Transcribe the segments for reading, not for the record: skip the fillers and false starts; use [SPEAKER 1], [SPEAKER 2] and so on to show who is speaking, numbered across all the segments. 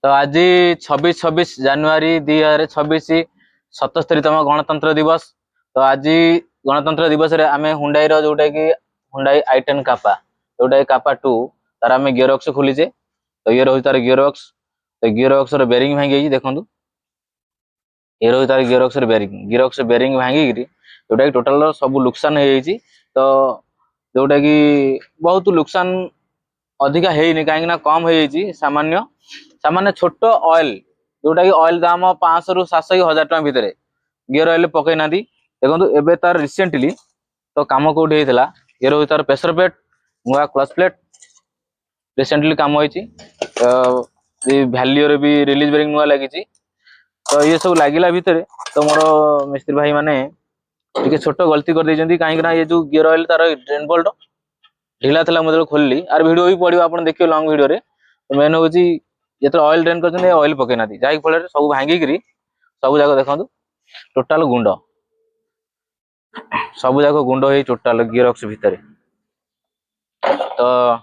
[SPEAKER 1] तो आज 26/26/2026 77तम गणतंत्र दिवस। तो आज गणतंत्र दिवस रे आमे हुंडाई रो जोटा कि हुंडाई i10 कापा जोटा कापा 2 तार आमे गियर बॉक्स खोलीचे। तो ये रही तार गियर बॉक्स। तो गियर बॉक्स रो बेरिंग भांगी गई देखंतु। ये रही तार गियर बॉक्स रो बेरिंग भांगी गिरी जोटा कि टोटल सब नुकसान हो जाई। तो जोटा कि बहुत नुकसान अधिका हेनी कहीं कम हो सामान्य सामान्य छोट ऑयल जोटा कि ऑयल दाम 500 रु 700 1000 टका भितर गियर ऑयल पकई ना देखो एबे तार रिसेंटली तो काम कौटी होता ये रही तार प्रेशर प्लेट नुआ क्लच प्लेट रिसेंटली काम होती भैल्यू भी रिलीज बेरिंग नुआ लगी। तो ये सब लगिला भितर तो मोर मिस्त्री भाई माने टे छोट गलती कर देइछंती कहीं ये जो गियर ऑयल तार ड्रेन बोल्ट ढिला था मुझे खोलली आर वीडियो भी पड़ो आप देखिए लंग वीडियो रे। तो मेन हूँ जो ऑयल ड्रेन कर ऑयल पकई ना जहाँ फल सब भांगिकी सब जाक देखो टोटाल गुंड सब जाक गुंड हो टोटाल गियर बॉक्स भितर। तो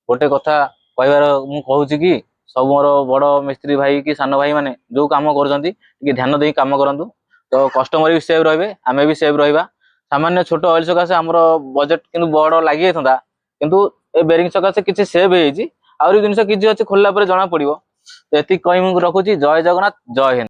[SPEAKER 1] गोटे कथा कहबार मु कहूँ कि सब मोर बड़ मिस्त्री भाई कि सान भाई माने जो काम कर ध्यान दे काम करूँ। तो कस्टमर भी सेव रहे आमे भी सेव रहा। सामान्य छोट ऑयल सकाशे आमर बजेट किंतु बड़ लगी था किंतु ए बेरिंग सकाशे किसी सेव हो जिनस किसी अच्छे खोलला जना पड़ो। तो ये कही रखुची जय जगन्नाथ जय हिंद।